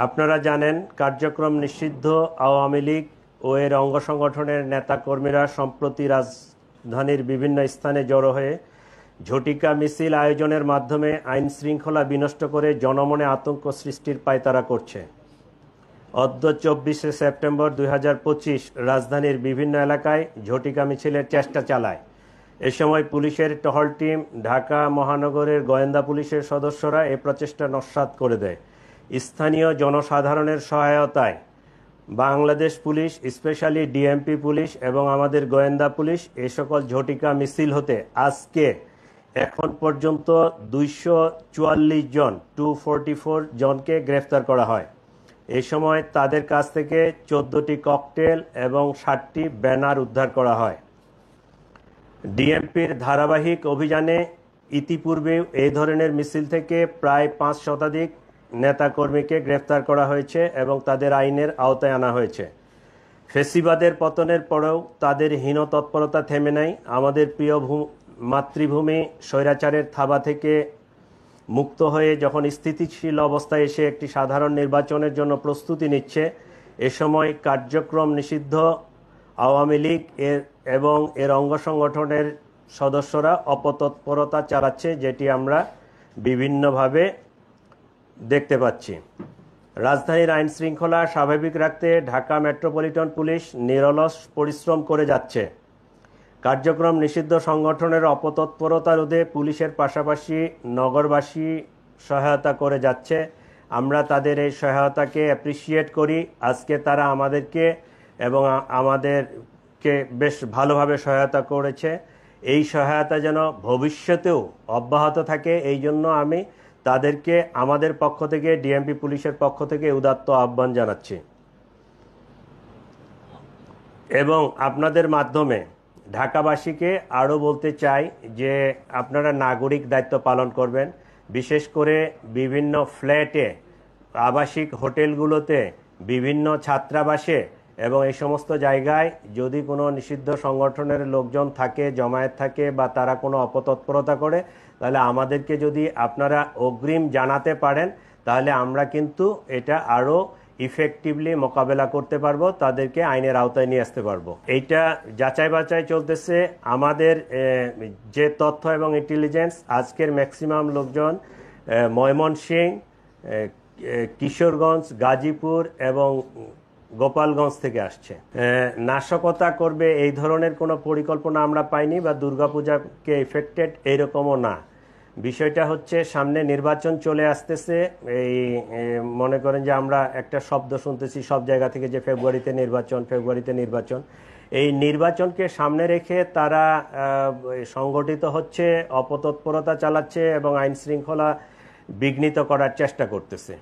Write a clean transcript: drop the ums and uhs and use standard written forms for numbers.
আপনারা জানেন, কার্যক্রম নিষিদ্ধ আওয়ামী লীগ ও এর অঙ্গ সংগঠনের নেতাকর্মীরা সম্প্রতি রাজধানীর বিভিন্ন স্থানে জড়ো হয়ে ঝটিকা মিছিল আয়োজনের মাধ্যমে আইন শৃঙ্খলা বিনষ্ট করে জনমনে আতঙ্ক সৃষ্টির পায়তারা করছে। অদ্য 24শে সেপ্টেম্বর 2025 রাজধানীর বিভিন্ন এলাকায় ঝটিকা মিছিলের চেষ্টা চালায়। এ সময় পুলিশের টহল টিম, ঢাকা মহানগরের গোয়েন্দা পুলিশের সদস্যরা এ প্রচেষ্টা নস্যাৎ করে দেয়। স্থানীয় জনসাধারণের সহায়তায় Bangladesh police, specially DMP police এবং আমাদের গোয়েন্দা পুলিশ এ সকল ঝটিকা মিছিল হতে আজকে এখন পর্যন্ত 244 জন 244 জনকে গ্রেফতার করা হয়। এই সময় তাদের কাছ থেকে 14টি ককটেল এবং 60টি ব্যানার উদ্ধার করা হয়। ডিএমপির ধারাবাহিক অভিযানে ইতিপূর্বেও এই ধরনের মিছিল থেকে প্রায় 5 শতাধিক নেতাকর্মীকে গ্রেফতার করা হয়েছে এবং তাদের আইনের আওতায় আনা হয়েছে। ফেসিবাদের পতনের পরেও তাদের হীন তৎপরতা থেমে নাই। আমাদের প্রিয় মাতৃভূমি স্বৈরাচারের থাবা থেকে মুক্ত হয়ে যখন স্থিতিশীল অবস্থায় এসে একটি সাধারণ নির্বাচনের জন্য প্রস্তুতি নিচ্ছে, এ সময় কার্যক্রম নিষিদ্ধ আওয়ামী লীগ এবং এর অঙ্গ সংগঠনের সদস্যরা অপতৎপরতা চালাচ্ছে, যেটি আমরা বিভিন্নভাবে দেখতে পাচ্ছি। রাজধানীর আইন শৃঙ্খলা স্বাভাবিক রাখতে ঢাকা মেট্রোপলিটন পুলিশ নিরলস পরিশ্রম করে যাচ্ছে। কার্যক্রম নিষিদ্ধ সংগঠনের অপতৎপরতা রোধে পুলিশের পাশাপাশি নগরবাসী সহায়তা করে যাচ্ছে। আমরা তাদের এই সহায়তাকে অ্যাপ্রিসিয়েট করি। আজকে তারা আমাদেরকে বেশ ভালোভাবে সহায়তা করেছে। এই সহায়তা যেন ভবিষ্যতেও অব্যাহত থাকে, এই জন্য আমি তাদেরকে আমাদের পক্ষ থেকে, ডিএমপি পুলিশের পক্ষ থেকে উদাত্ত আহ্বান জানাচ্ছি। এবং আপনাদের মাধ্যমে ঢাকাবাসীকে আরও বলতে চাই যে আপনারা নাগরিক দায়িত্ব পালন করবেন। বিশেষ করে বিভিন্ন ফ্ল্যাটে, আবাসিক হোটেলগুলোতে, বিভিন্ন ছাত্রাবাসে এবং এই সমস্ত জায়গায় যদি কোনো নিষিদ্ধ সংগঠনের লোকজন থাকে, জমায়েত থাকে বা তারা কোনো অপতৎপরতা করে, তাহলে আমাদেরকে যদি আপনারা অগ্রিম জানাতে পারেন, তাহলে আমরা কিন্তু এটা আরও ইফেক্টিভলি মোকাবেলা করতে পারবো, তাদেরকে আইনের আওতায় নিয়ে আসতে পারবো। এইটা যাচাই বাছাই চলতেছে। আমাদের যে তথ্য এবং ইন্টেলিজেন্স, আজকের ম্যাক্সিমাম লোকজন ময়মনসিংহ, কিশোরগঞ্জ, গাজীপুর এবং গোপালগঞ্জ থেকে আসছে। নাশকতা করবে এই ধরনের কোনো পরিকল্পনা আমরা পাইনি, বা দুর্গাপূজাকে এফেক্টেড এইরকমও না। বিষয়টা হচ্ছে, সামনে নির্বাচন চলে আসতেছে। এই মনে করেন যে আমরা একটা শব্দ শুনতেছি সব জায়গা থেকে যে ফেব্রুয়ারিতে নির্বাচন। এই নির্বাচনকে সামনে রেখে তারা সংগঠিত হচ্ছে, অপতৎপরতা চালাচ্ছে এবং আইন শৃঙ্খলা বিঘ্নিত করার চেষ্টা করতেছে।